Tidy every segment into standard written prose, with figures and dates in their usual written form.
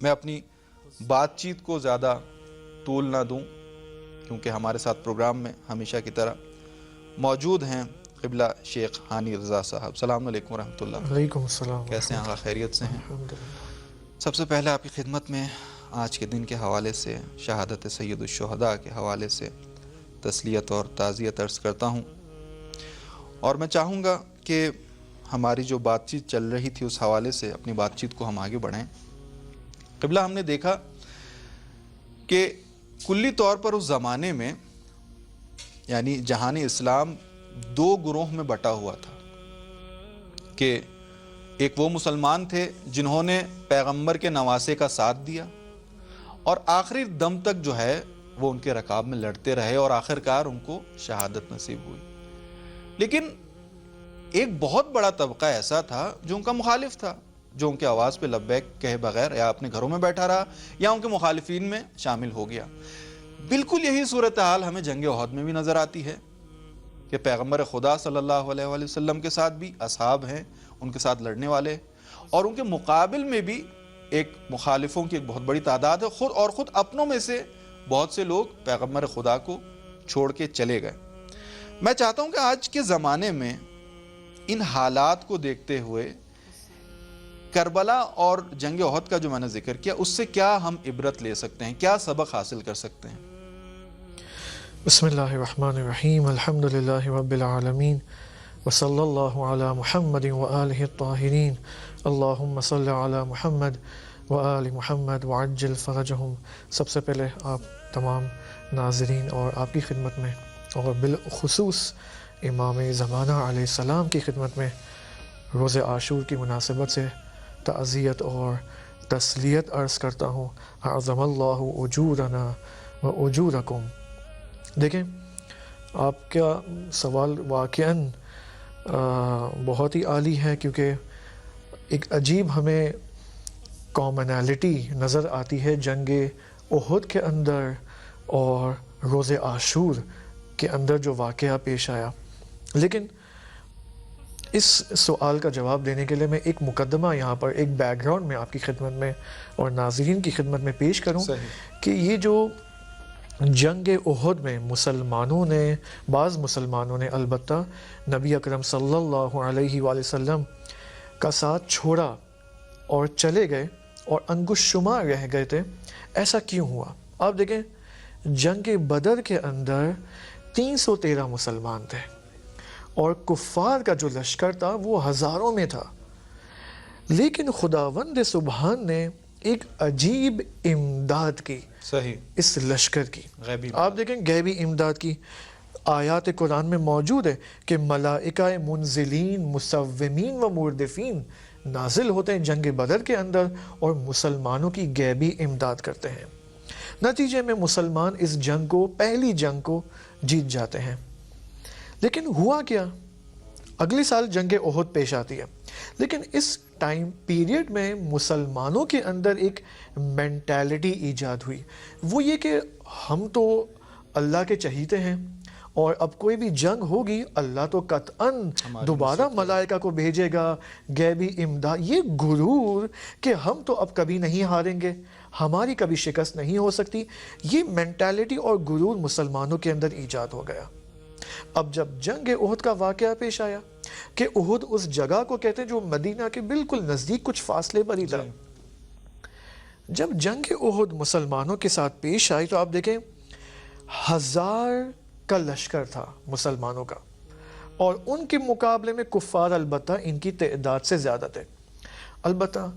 میں اپنی بات چیت کو زیادہ طول نہ دوں، کیونکہ ہمارے ساتھ پروگرام میں ہمیشہ کی طرح موجود ہیں قبلہ شیخ ہانی رضا صاحب۔ السلام علیکم ورحمۃ اللہ۔ وعلیکم السلام۔ کیسے ہیں آقا؟ خیریت سے ہیں؟ الحمدللہ۔ سب سے پہلے آپ کی خدمت میں آج کے دن کے حوالے سے، شہادت سید الشہداء کے حوالے سے تسلیت اور تعزیت عرض کرتا ہوں، اور میں چاہوں گا کہ ہماری جو بات چیت چل رہی تھی اس حوالے سے اپنی بات چیت کو ہم آگے بڑھائیں۔ قبلہ، ہم نے دیکھا کہ کلی طور پر اس زمانے میں یعنی جہان اسلام دو گروہ میں بٹا ہوا تھا، کہ ایک وہ مسلمان تھے جنہوں نے پیغمبر کے نواسے کا ساتھ دیا اور آخری دم تک جو ہے وہ ان کے رکاب میں لڑتے رہے اور آخرکار ان کو شہادت نصیب ہوئی۔ لیکن ایک بہت بڑا طبقہ ایسا تھا جو ان کا مخالف تھا، جو ان کے آواز پہ لبیک کہے بغیر یا اپنے گھروں میں بیٹھا رہا یا ان کے مخالفین میں شامل ہو گیا۔ بالکل یہی صورتحال ہمیں جنگ احد میں بھی نظر آتی ہے کہ پیغمبر خدا صلی اللہ علیہ وآلہ وسلم کے ساتھ بھی اصحاب ہیں، ان کے ساتھ لڑنے والے، اور ان کے مقابل میں بھی ایک مخالفوں کی ایک بہت بڑی تعداد ہے، خود اپنوں میں سے بہت سے لوگ پیغمبر خدا کو چھوڑ کے چلے گئے۔ میں چاہتا ہوں کہ آج کے زمانے میں ان حالات کو دیکھتے ہوئے کربلا اور جنگ احد کا جو میں نے ذکر کیا، اس سے کیا ہم عبرت لے سکتے ہیں، کیا سبق حاصل کر سکتے ہیں؟ بسم اللہ الرحمن الرحیم، الحمدللہ رب العالمین، وصلی اللہ علی محمد وآلہ الطاہرین، اللہم صلی علی محمد وآل محمد وعجل فرجہم۔ سب سے پہلے آپ تمام ناظرین اور آپ کی خدمت میں، اور بالخصوص امام زمانہ علیہ السلام کی خدمت میں روز عاشور کی مناسبت سے تعزیت اور تسلیت عرض کرتا ہوں۔ اعظم اللہ اجورنا و اجورکم۔ دیکھیں، آپ کا سوال واقعاً بہت ہی عالی ہے، کیونکہ ایک عجیب ہمیں کامنالٹی نظر آتی ہے جنگ احد کے اندر اور روز عاشور کے اندر جو واقعہ پیش آیا۔ لیکن اس سوال کا جواب دینے کے لیے میں ایک مقدمہ یہاں پر، ایک بیک گراؤنڈ میں آپ کی خدمت میں اور ناظرین کی خدمت میں پیش کروں کہ یہ جو جنگ احد میں بعض مسلمانوں نے البتہ نبی اکرم صلی اللہ علیہ وآلہ وسلم کا ساتھ چھوڑا اور چلے گئے اور انگشت شمار رہ گئے تھے، ایسا کیوں ہوا؟ آپ دیکھیں، جنگ بدر کے اندر 313 مسلمان تھے اور کفار کا جو لشکر تھا وہ ہزاروں میں تھا، لیکن خداوند سبحان نے ایک عجیب امداد کی اس لشکر کی۔ آپ دیکھیں، غیبی امداد کی آیات قرآن میں موجود ہے کہ ملائکہ منزلین مصومین و مردفین نازل ہوتے ہیں جنگ بدر کے اندر اور مسلمانوں کی غیبی امداد کرتے ہیں۔ نتیجے میں مسلمان اس جنگ کو، پہلی جنگ کو جیت جاتے ہیں۔ لیکن ہوا کیا؟ اگلے سال جنگ احد پیش آتی ہے، لیکن اس ٹائم پیریڈ میں مسلمانوں کے اندر ایک مینٹالٹی ایجاد ہوئی، وہ یہ کہ ہم تو اللہ کے چہیتے ہیں اور اب کوئی بھی جنگ ہوگی اللہ تو قطعاً دوبارہ ملائکہ کو بھیجے گا، غیبی امداد۔ یہ غرور کہ ہم تو اب کبھی نہیں ہاریں گے، ہماری کبھی شکست نہیں ہو سکتی، یہ مینٹالٹی اور غرور مسلمانوں کے اندر ایجاد ہو گیا۔ اب جب جنگ احد کا واقعہ پیش آیا کہ احد اس جگہ کو کہتے ہیں جو مدینہ کے بالکل نزدیک کچھ فاصلے پر ہی تھا، جب جنگ احد مسلمانوں کے ساتھ پیش آئی تو آپ دیکھیں 1000 کا لشکر تھا مسلمانوں کا، اور ان کے مقابلے میں کفار البتہ ان کی تعداد سے زیادہ تھے۔ البتہ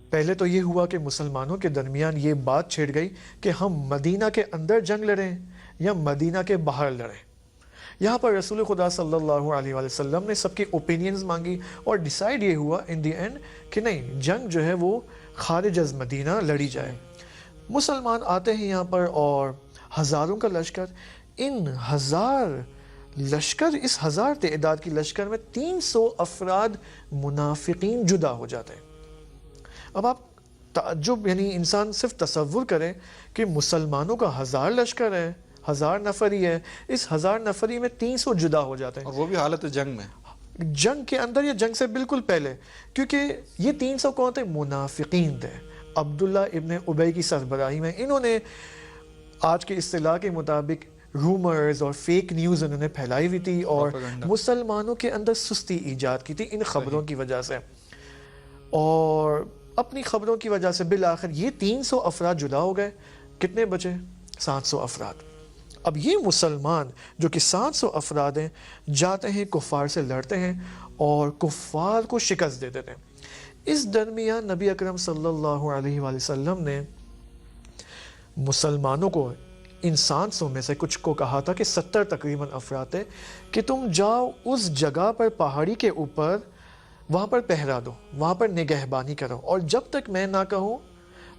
پہلے تو یہ ہوا کہ مسلمانوں کے درمیان یہ بات چھڑ گئی کہ ہم مدینہ کے اندر جنگ لڑیں یا مدینہ کے باہر لڑیں۔ یہاں پر رسول خدا صلی اللہ علیہ وآلہ وسلم نے سب کی اوپینینز مانگی اور ڈیسائیڈ یہ ہوا ان دی اینڈ کہ نہیں، جنگ جو ہے وہ خارج از مدینہ لڑی جائے۔ مسلمان آتے ہیں یہاں پر اور ہزاروں کا لشکر، ان 1000 لشکر، اس 1000 تعداد کی لشکر میں 300 افراد منافقین جدا ہو جاتے ہیں۔ اب آپ تعجب، یعنی انسان صرف تصور کریں کہ مسلمانوں کا 1000 لشکر ہے، 1000 نفری ہے، اس 1000 نفری میں 300 جدا ہو جاتے ہیں، اور وہ بھی حالت جنگ میں، جنگ کے اندر یا جنگ سے بالکل پہلے، کیونکہ یہ 300 کون تھے؟ منافقین تھے، عبداللہ ابن ابی کی سربراہی میں انہوں نے آج کے اصطلاح کے مطابق رومرز اور فیک نیوز انہوں نے پھیلائی ہوئی تھی اور مسلمانوں کے اندر سستی ایجاد کی تھی ان خبروں کی وجہ سے، اور اپنی خبروں کی وجہ سے بالآخر یہ 300 افراد جدا ہو گئے. کتنے بچے؟ 700 افراد. اب یہ مسلمان جو کہ 700 افراد ہیں جاتے ہیں کفار سے لڑتے ہیں اور کفار کو شکست دے دیتے ہیں. اس درمیان نبی اکرم صلی اللہ علیہ وآلہ وسلم نے مسلمانوں کو ان 700 میں سے کچھ کو کہا تھا کہ 70 تقریباً افراد تھے کہ تم جاؤ اس جگہ پر پہاڑی کے اوپر، وہاں پر پہرا دو، وہاں پر نگہبانی کرو، اور جب تک میں نہ کہوں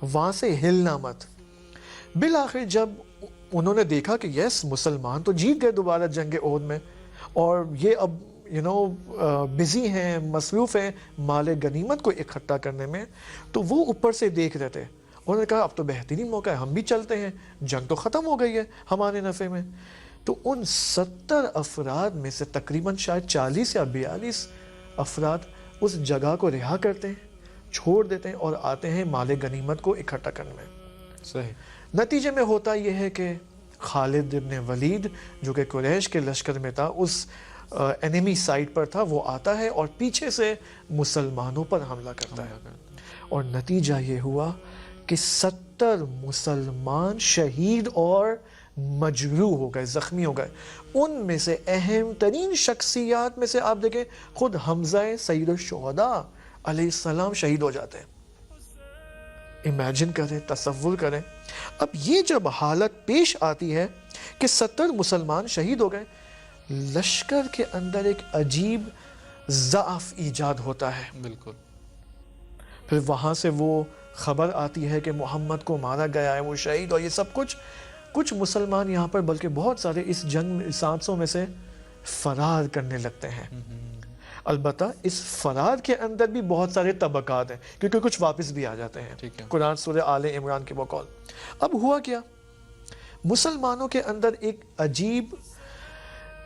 وہاں سے ہلنا مت. بالآخر جب انہوں نے دیکھا کہ یس مسلمان تو جیت گئے دوبارہ جنگ احد میں، اور یہ اب بزی ہیں، مصروف ہیں مال غنیمت کو اکٹھا کرنے میں، تو وہ اوپر سے دیکھ رہے تھے. انہوں نے کہا اب تو بہترین موقع ہے، ہم بھی چلتے ہیں، جنگ تو ختم ہو گئی ہے ہمارے نفع میں. تو ان 70 افراد میں سے تقریباً شاید 40 یا 42 افراد اس جگہ کو رہا کرتے ہیں، چھوڑ دیتے ہیں اور آتے ہیں مال غنیمت کو اکٹھا کرنے میں. صحیح. نتیجے میں ہوتا یہ ہے کہ خالد ابن ولید جو کہ قریش کے لشکر میں تھا، اس انیمی سائٹ پر تھا، وہ آتا ہے اور پیچھے سے مسلمانوں پر حملہ کرتا ہے، اور نتیجہ یہ ہوا کہ 70 مسلمان شہید اور مجروح ہو گئے، زخمی ہو گئے. ان میں سے اہم ترین شخصیات میں سے آپ دیکھیں خود حمزہ سید الشہداء علیہ السلام شہید ہو جاتے ہیں. امیجن کریں، تصور کریں. اب یہ جب حالت پیش آتی ہے کہ 70 مسلمان شہید ہو گئے، لشکر کے اندر ایک عجیب ضعف ایجاد ہوتا ہے. بالکل. پھر وہاں سے وہ خبر آتی ہے کہ محمد کو مارا گیا ہے، وہ شہید، اور یہ سب کچھ مسلمان یہاں پر بلکہ بہت سارے اس جنگ 700 میں سے فرار کرنے لگتے ہیں. البتہ اس فرار کے اندر بھی بہت سارے طبقات ہیں کیونکہ کچھ واپس بھی آ جاتے ہیں. قرآن سورہ آل عمران کے بقول. اب ہوا کیا؟ مسلمانوں کے اندر ایک عجیب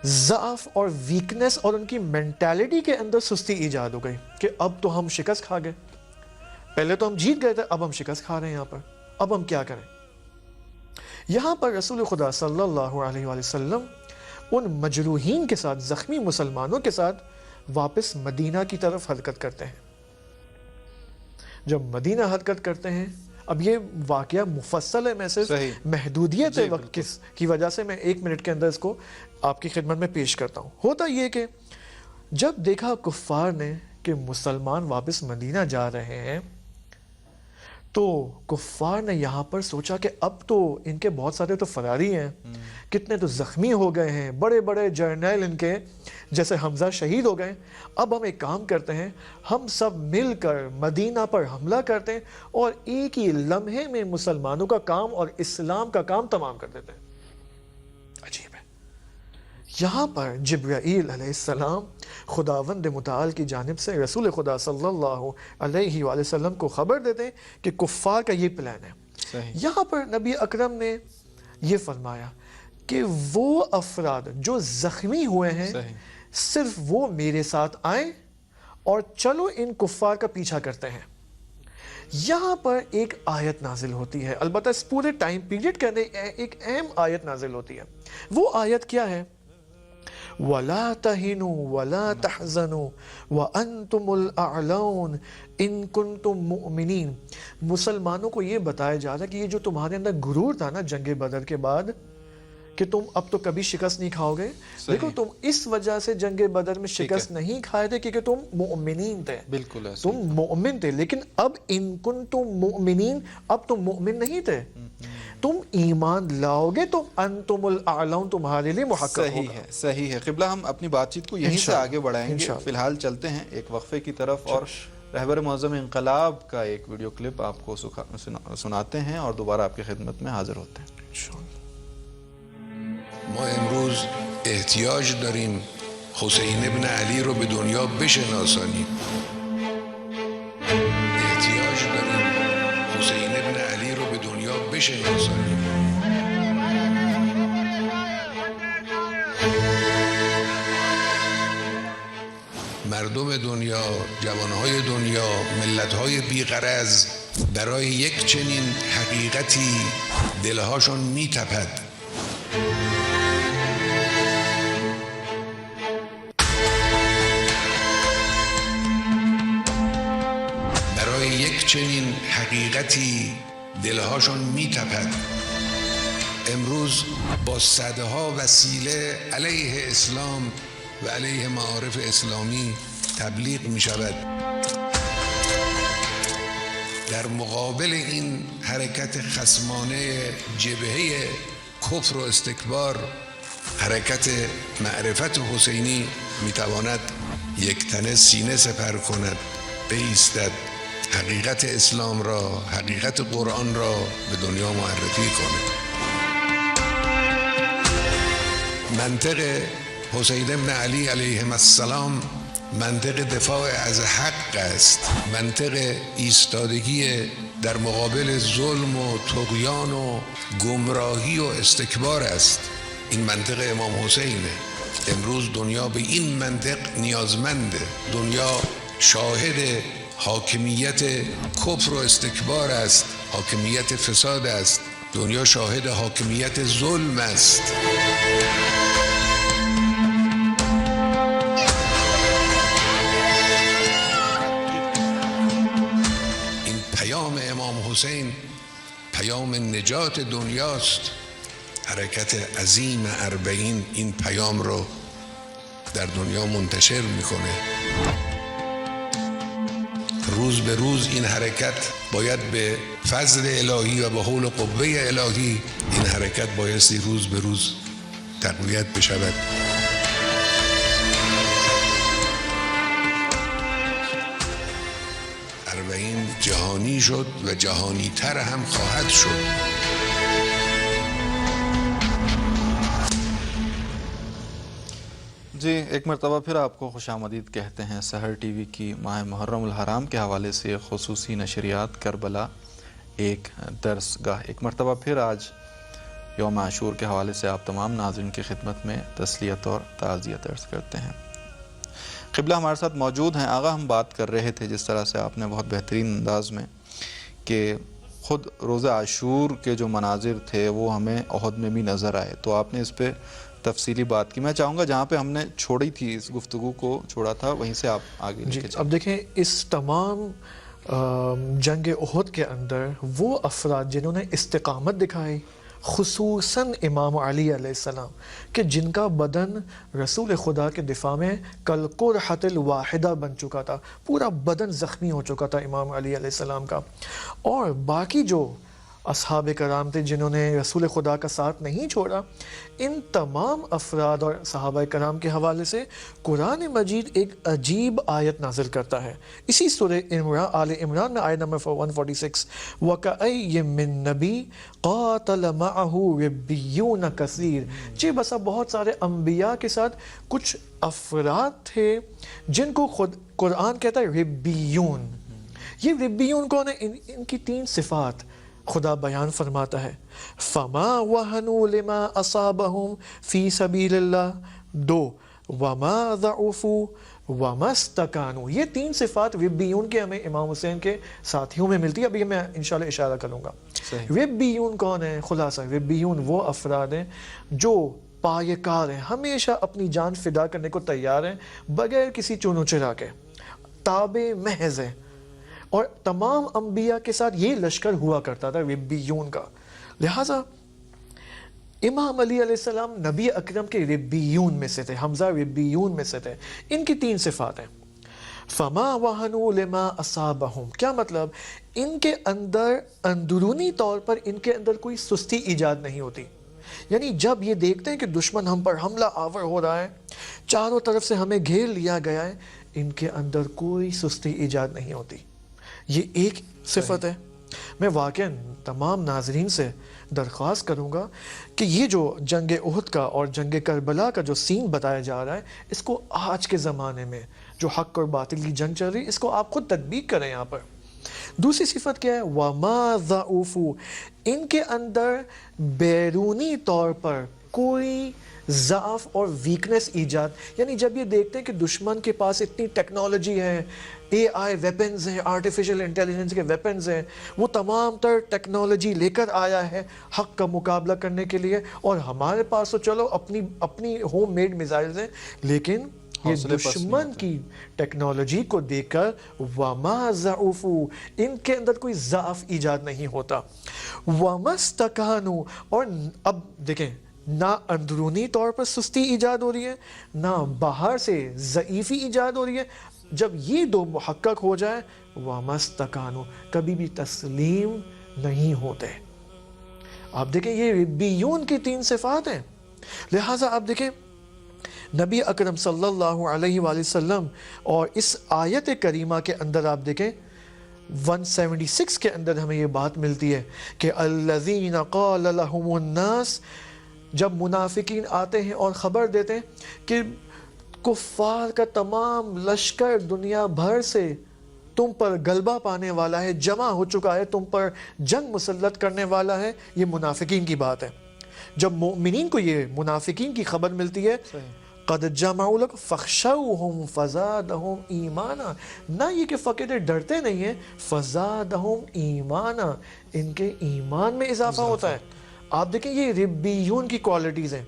ضعف اور ویکنس اور ان کی مینٹالٹی کے اندر سستی ایجاد ہو گئی کہ اب تو ہم شکست کھا گئے، پہلے تو ہم جیت گئے تھے، اب ہم شکست کھا رہے ہیں، یہاں پر اب ہم کیا کریں. یہاں پر رسول خدا صلی اللہ علیہ وآلہ وسلم ان مجروحین کے ساتھ، زخمی مسلمانوں کے ساتھ واپس مدینہ کی طرف حرکت کرتے ہیں. جب مدینہ حرکت کرتے ہیں، اب یہ واقعہ مفصل ہے، میں صرف محدودیت وقت کی وجہ سے میں 1 منٹ کے اندر اس کو آپ کی خدمت میں پیش کرتا ہوں. ہوتا یہ کہ جب دیکھا کفار نے کہ مسلمان واپس مدینہ جا رہے ہیں، تو کفار نے یہاں پر سوچا کہ اب تو ان کے بہت سارے تو فراری ہیں، کتنے تو زخمی ہو گئے ہیں، بڑے بڑے جرنیل ان کے جیسے حمزہ شہید ہو گئے. اب ہم ایک کام کرتے ہیں، ہم سب مل کر مدینہ پر حملہ کرتے ہیں اور ایک ہی لمحے میں مسلمانوں کا کام اور اسلام کا کام تمام کر دیتے ہیں. عجیب ہے. یہاں پر جبرائیل علیہ السلام خداوند متعال کی جانب سے رسول خدا صلی اللہ علیہ وآلہ وسلم کو خبر دیتے ہیں کہ کفار کا یہ پلان ہے. یہاں پر نبی اکرم نے یہ فرمایا کہ وہ افراد جو زخمی ہوئے ہیں صرف وہ میرے ساتھ آئیں اور چلو ان کفار کا پیچھا کرتے ہیں. یہاں پر ایک آیت نازل ہوتی ہے، البتہ اس پورے ٹائم پیریڈ کے اندر ایک اہم آیت نازل ہوتی ہے. وہ آیت کیا ہے؟ وَلَا تَهِنُوا وَلَا تَحْزَنُوا وَأَنْتُمُ الْأَعْلَوْنَ إِن كُنْتُم مُؤْمِنِينَ. مسلمانوں کو یہ بتایا جا رہا ہے کہ یہ جو تمہارے اندر غرور تھا نا جنگ بدر کے بعد کہ تم اب تو کبھی شکست نہیں کھاؤ گے، دیکھو تم اس وجہ سے جنگ بدر میں شکست نہیں کھائے تھے کیونکہ تم مؤمنین تھے. بالکل تم مؤمن تھے، لیکن اب ان کنتم مؤمنین، اب تم مؤمن نہیں تھے، تم ایمان لاؤ گے تو انتم الاعلون تمہارے لیے محقق ہوگا. صحیح ہے. قبلہ ہم اپنی بات چیت کو یہیں سے آگے بڑھائیں گے. فی الحال چلتے ہیں ایک وقفے کی طرف اور رہبر معظم انقلاب کا ایک ویڈیو کلپ آپ کو سناتے ہیں اور دوبارہ آپ کی خدمت میں حاضر ہوتے ہیں. ما امروز احتیاج داریم حسین ابن علی رو به دنیا بشناسانیم. احتیاج داریم حسین ابن علی رو به دنیا بشناسانیم. مردم دنیا، جوانهای دنیا، ملتهای بیغرض برای یک چنین حقیقتی دلهاشون میتپد. برای یک چنین حقیقتی دلهاشون میتپد. امروز با صدها وسیله علیه اسلام و علیه معارف اسلامی تبلیغ می شود. در مقابل این حرکت خصمانه جبهه کفر و استکبار، حرکت معرفت حسینی می تواند یک تنه سینه سپر کند، بایستد، حقیقت اسلام را، حقیقت قرآن را به دنیا معرفی کند. منطق حسین بن علی علیه السلام منطق دفاع از حق است، منطق ایستادگی در مقابل ظلم و طغیان و گمراهی و استکبار است. این منطق امام حسینه. امروز دنیا به این منطق نیازمنده. دنیا شاهد حاکمیت کفر و استکبار است، حاکمیت فساد است. دنیا شاهد حاکمیت ظلم است. پیام امام حسین پیام نجات دنیاست. حرکت عظیم اربعین این پیام رو در دنیا منتشر میکنه. روز به روز این حرکت باید به فضل الهی و به حول قوه الهی این حرکت بایستی روز به روز تقویت بشود. اربعین جهانی شد و جهانی تر هم خواهد شد. جی ایک مرتبہ پھر آپ کو خوش آمدید کہتے ہیں سحر ٹی وی کی ماہ محرم الحرام کے حوالے سے خصوصی نشریات کربلا ایک درس گاہ. ایک مرتبہ پھر آج یوم عاشور کے حوالے سے آپ تمام ناظرین کی خدمت میں تسلیت اور تعزیت عرض کرتے ہیں. قبلہ ہمارے ساتھ موجود ہیں. آغا ہم بات کر رہے تھے جس طرح سے آپ نے بہت بہترین انداز میں کہ خود روزہ عاشور کے جو مناظر تھے وہ ہمیں احد میں بھی نظر آئے, تو آپ نے اس پہ تفصیلی بات کی. میں چاہوں گا جہاں پہ ہم نے چھوڑی تھی اس گفتگو کو چھوڑا تھا وہیں سے آپ آگے لے کے چلیں. اب دیکھیں اس تمام جنگ احد کے اندر وہ افراد جنہوں نے استقامت دکھائی, خصوصاً امام علی علیہ السلام, کہ جن کا بدن رسول خدا کے دفاع میں کالقرحۃ الواحدہ بن چکا تھا, پورا بدن زخمی ہو چکا تھا امام علی علیہ السلام کا. اور باقی جو اصحاب کرام تھے جنہوں نے رسول خدا کا ساتھ نہیں چھوڑا, ان تمام افراد اور صحابہ کرام کے حوالے سے قرآن مجید ایک عجیب آیت نازل کرتا ہے. اسی سورہ آل عمران میں آیت نمبر 146, وَكَأَيٍّ مِّن نَبِيٍّ قَاتَلَ مَعَهُ رِبِّيُّونَ كَثِيرٌ, جی بسا بہت سارے انبیاء کے ساتھ کچھ افراد تھے جن کو خود قرآن کہتا ہے ربیون. یہ ربیون کون ہے؟ ان کی 3 صفات خدا بیان فرماتا ہے. فما وہنوا لما اصابہم فی سبیل اللہ, 2 وما ضعفوا وما استکانوا. یہ 3 صفات ربیون کے ہمیں امام حسین کے ساتھیوں میں ملتی ہے. ابھی میں انشاءاللہ اشارہ کروں گا. ربیون کون ہیں؟ خلاصہ ربیون وہ افراد ہیں جو پایہ کار ہیں, ہمیشہ اپنی جان فدا کرنے کو تیار ہیں بغیر کسی چونو چرا کے, تابع محض ہیں. اور تمام انبیاء کے ساتھ یہ لشکر ہوا کرتا تھا ربیون کا. لہٰذا امام علی علیہ السلام نبی اکرم کے ربیون میں سے تھے, حمزہ ربیون میں سے تھے. ان کی 3 صفات ہیں. فما وہنوا لما اصابہم, کیا مطلب؟ ان کے اندر اندرونی طور پر ان کے اندر کوئی سستی ایجاد نہیں ہوتی. یعنی جب یہ دیکھتے ہیں کہ دشمن ہم پر حملہ آور ہو رہا ہے, چاروں طرف سے ہمیں گھیر لیا گیا ہے, ان کے اندر کوئی سستی ایجاد نہیں ہوتی. یہ ایک صفت ہے. میں واقعاً تمام ناظرین سے درخواست کروں گا کہ یہ جو جنگ احد کا اور جنگ کربلا کا جو سین بتایا جا رہا ہے, اس کو آج کے زمانے میں جو حق اور باطل کی جنگ چل رہی ہے اس کو آپ خود تطبیق کریں یہاں پر. دوسری صفت کیا ہے؟ وما ضعفوا, ان کے اندر بیرونی طور پر کوئی ضعف اور ویکنس ایجاد، یعنی جب یہ دیکھتے ہیں کہ دشمن کے پاس اتنی ٹیکنالوجی ہے، اے آئی ویپنز ہیں، آرٹیفیشل انٹیلیجنس کے ویپنز ہیں، وہ تمام تر ٹیکنالوجی لے کر آیا ہے حق کا مقابلہ کرنے کے لیے، اور ہمارے پاس تو چلو اپنی ہوم میڈ میزائلز ہیں، لیکن یہ حوصلے پست نہیں دشمن ہوتے۔ کی ٹیکنالوجی کو دیکھ کر وما ضعفوا، ان کے اندر کوئی ضعف ایجاد نہیں ہوتا، وما استکانوا، اور اب دیکھیں نہ اندرونی طور پر سستی ایجاد ہو رہی ہے، نہ باہر سے ضعیفی ایجاد ہو رہی ہے، جب یہ دو محقق ہو جائے وما استکانوا، کبھی بھی تسلیم نہیں ہوتے۔ آپ دیکھیں یہ ربیون کی 3 صفات ہیں، لہٰذا آپ دیکھیں نبی اکرم صلی اللہ علیہ وآلہ وسلم، اور اس آیت کریمہ کے اندر آپ دیکھیں 176 کے اندر ہمیں یہ بات ملتی ہے کہ الذین قال لهم الناس، جب منافقین آتے ہیں اور خبر دیتے ہیں کہ کفار کا تمام لشکر دنیا بھر سے تم پر غلبہ پانے والا ہے، جمع ہو چکا ہے، تم پر جنگ مسلط کرنے والا ہے، یہ منافقین کی بات ہے۔ جب مومنین کو یہ منافقین کی خبر ملتی ہے قد جمعوا لک فخشوہم فزادہم ایمانا، نہ یہ کہ فقط ڈرتے نہیں ہیں، فزادہم ایمانا، ان کے ایمان میں اضافہ ہوتا ہے۔ آپ دیکھیں یہ ربیون کی کوالٹیز ہیں۔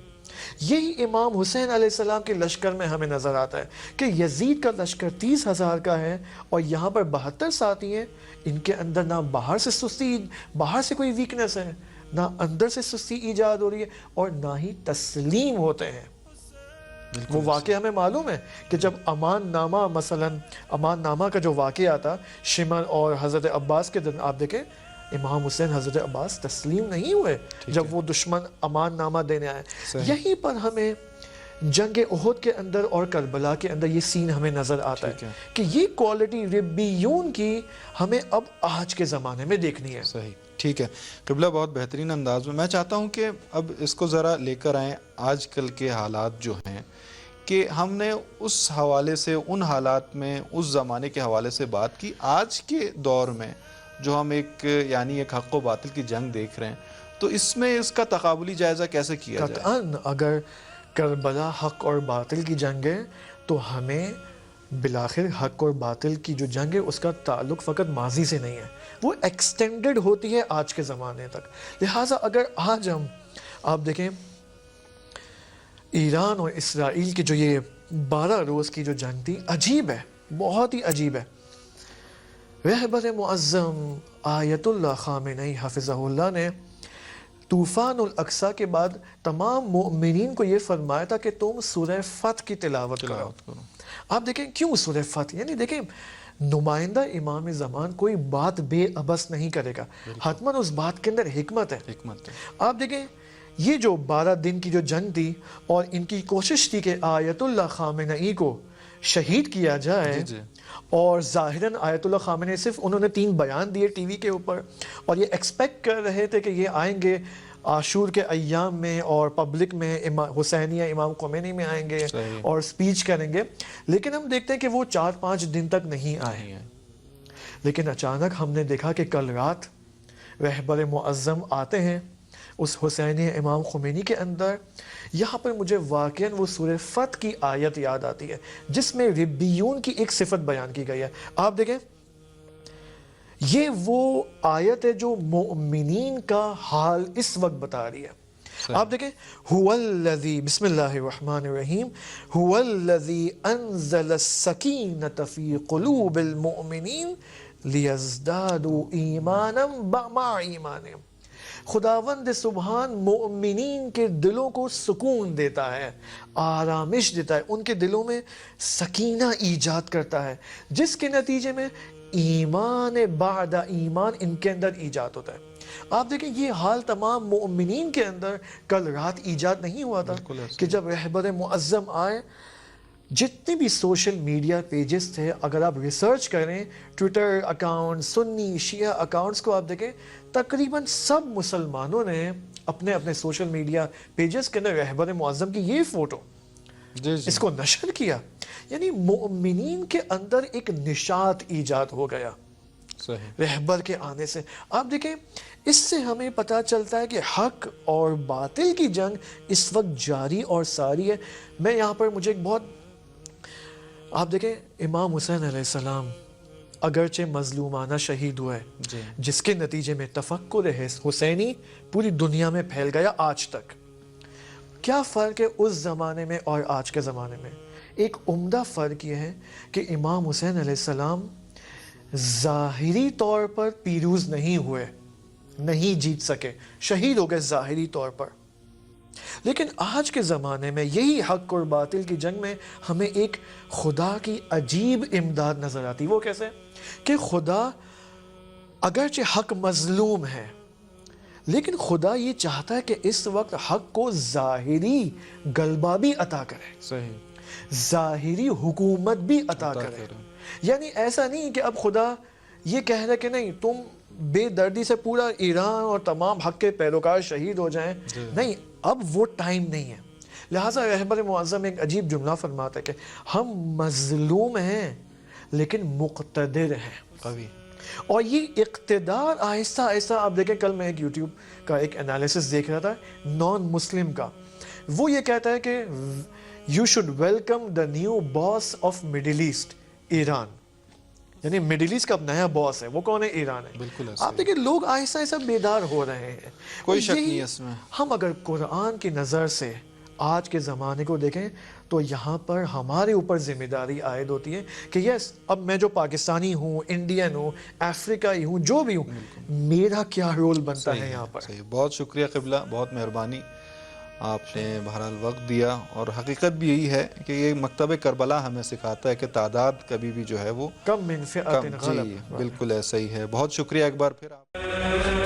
یہی امام حسین علیہ السلام کے لشکر میں ہمیں نظر آتا ہے کہ یزید کا لشکر 30,000 کا ہے اور یہاں پر 72 ساتھی ہیں، ان کے اندر نہ باہر سے سستی، باہر سے کوئی ویکنس ہے، نہ اندر سے سستی ایجاد ہو رہی ہے، اور نہ ہی تسلیم ہوتے ہیں۔ وہ واقعہ ہمیں معلوم ہے کہ جب امان نامہ، مثلا امان نامہ کا جو واقعہ تھا شمر اور حضرت عباس کے دن، آپ دیکھیں امام حسین حضرت عباس تسلیم نہیں ہوئے جب وہ دشمن امان نامہ دینے آئے۔ یہیں پر ہمیں جنگ احد کے اندر اور کربلا کے اندر یہ سین ہمیں نظر آتا ہے کہ یہ کوالٹی ربیون کی ہمیں اب آج کے زمانے میں دیکھنی ہے۔ صحیح، ٹھیک ہے قبلہ، بہت بہترین انداز میں۔ میں چاہتا ہوں کہ اب اس کو ذرا لے کر آئیں آج کل کے حالات جو ہیں، کہ ہم نے اس حوالے سے، ان حالات میں اس زمانے کے حوالے سے بات کی، آج کے دور میں جو ہم ایک حق و باطل کی جنگ دیکھ رہے ہیں، تو اس میں اس کا تقابلی جائزہ کیسے کیا جائے؟ قطعاً اگر کربلا حق اور باطل کی جنگ ہے تو ہمیں بالآخر حق اور باطل کی جو جنگ ہے اس کا تعلق فقط ماضی سے نہیں ہے، وہ ایکسٹینڈڈ ہوتی ہے آج کے زمانے تک۔ لہٰذا اگر آج ہم، آپ دیکھیں ایران اور اسرائیل کی جو یہ 12 روز کی جو جنگ تھی، عجیب ہے، بہت ہی عجیب ہے۔ رہبر معظم آیت اللہ خامنئی حفظہ اللہ نے طوفان الاقصیٰ کے بعد تمام مؤمنین کو یہ فرمایا تھا کہ تم سورہ فتح کی تلاوت کرو۔ آپ دیکھیں کیوں سورہ فتح، یعنی دیکھیں نمائندہ امام زمان کوئی بات بے عبث نہیں کرے گا، حتماً اس بات کے اندر حکمت ہے۔ آپ دیکھیں یہ جو 12 دن کی جو جنگ تھی، اور ان کی کوشش تھی کہ آیت اللہ خامنئی کو شہید کیا جائے، اور ظاہراً آیت اللہ خامنئی صرف انہوں نے 3 بیان دیے ٹی وی کے اوپر، اور یہ ایکسپیکٹ کر رہے تھے کہ یہ آئیں گے عاشور کے ایام میں اور پبلک میں حسینیہ امام خمینی میں آئیں گے اور سپیچ کریں گے، لیکن ہم دیکھتے ہیں کہ وہ 4-5 دن تک نہیں آئے۔ لیکن اچانک ہم نے دیکھا کہ کل رات رہبر معظم آتے ہیں اس حسینی امام خمینی کے اندر۔ یہاں پر مجھے واقعاً وہ سورہ فتح کی آیت یاد آتی ہے جس میں ربیون کی ایک صفت بیان کی گئی ہے۔ آپ دیکھیں یہ وہ آیت ہے جو مومنین کا حال اس وقت بتا رہی ہے۔ آپ دیکھیں هو الذی، بسم اللہ الرحمن الرحیم، هو الذی انزل السکینۃ فی قلوب المؤمنین لیزدادوا ایمانا مع ایمانہم، خداوند سبحان مومنین کے دلوں کو سکون دیتا ہے، آرامش دیتا ہے، ان کے دلوں میں سکینہ ایجاد کرتا ہے، جس کے نتیجے میں ایمان بعد ایمان ان کے اندر ایجاد ہوتا ہے۔ آپ دیکھیں یہ حال تمام مومنین کے اندر کل رات ایجاد نہیں ہوا تھا کہ جب رہبر معظم آئے، جتنے بھی سوشل میڈیا پیجز تھے، اگر آپ ریسرچ کریں ٹویٹر اکاؤنٹ، سنی شیعہ اکاؤنٹس کو آپ دیکھیں، تقریباً سب مسلمانوں نے اپنے اپنے سوشل میڈیا پیجز کے اندر رہبر معظم کی یہ فوٹو اس کو نشر کیا، یعنی مومنین کے اندر ایک نشاط ایجاد ہو گیا رہبر کے آنے سے۔ آپ دیکھیں اس سے ہمیں پتہ چلتا ہے کہ حق اور باطل کی جنگ اس وقت جاری اور ساری ہے. میں یہاں پر مجھے ایک بہت، آپ دیکھیں امام حسین علیہ السلام اگرچہ مظلومانہ شہید ہوئے، جس کے نتیجے میں تفکر حسینی پوری دنیا میں پھیل گیا آج تک. کیا فرق ہے اس زمانے میں اور آج کے زمانے میں؟ ایک عمدہ فرق یہ ہے کہ امام حسین علیہ السلام ظاہری طور پر پیروز نہیں ہوئے، نہیں جیت سکے، شہید ہو گئے ظاہری طور پر. لیکن آج کے زمانے میں یہی حق اور باطل کی جنگ میں ہمیں ایک خدا کی عجیب امداد نظر آتی. وہ کیسے؟ کہ خدا اگرچہ حق مظلوم ہے، لیکن خدا یہ چاہتا ہے کہ اس وقت حق کو ظاہری غلبہ بھی عطا کرے، صحیح، ظاہری حکومت بھی عطا کرے. یعنی ایسا نہیں کہ اب خدا یہ کہہ رہا ہے کہ نہیں تم بے دردی سے پورا ایران اور تمام حق کے پیروکار شہید ہو جائیں. نہیں، اب وہ ٹائم نہیں ہے. لہٰذا رہبر معظم ایک عجیب جملہ فرماتا ہے کہ ہم مظلوم ہیں لیکن مقتدر ہیں. قوی. اور یہ اقتدار آہستہ آہستہ، آپ دیکھیں کل میں ایک یوٹیوب کا ایک انالیسس دیکھ رہا تھا نان مسلم کا. وہ یہ کہتا ہے کہ you should welcome the new boss of Middle East, Iran. یعنی مڈل ایسٹ کا نیا باس ہے، وہ کون ہے؟ ایران ہے. بالکل. آپ دیکھیں لوگ آہستہ آہستہ بیدار ہو رہے ہیں. کوئی شک نہیں ہے اس میں. ہم اگر قرآن کی نظر سے آج کے زمانے کو دیکھیں تو یہاں پر ہمارے اوپر ذمہ داری عائد ہوتی ہے کہ یس، اب میں جو پاکستانی ہوں، انڈین ہوں، افریقائی ہوں، جو بھی ہوں، میرا کیا رول بنتا ہے یہاں پر. صحیح. بہت شکریہ قبلہ، بہت مہربانی. آپ نے بہرحال وقت دیا، اور حقیقت بھی یہی ہے کہ یہ مکتب کربلا ہمیں سکھاتا ہے کہ تعداد کبھی بھی جو ہے وہ کم من فئۃ غلب. بالکل ایسا ہی ہے. بہت شکریہ ایک بار پھر آپ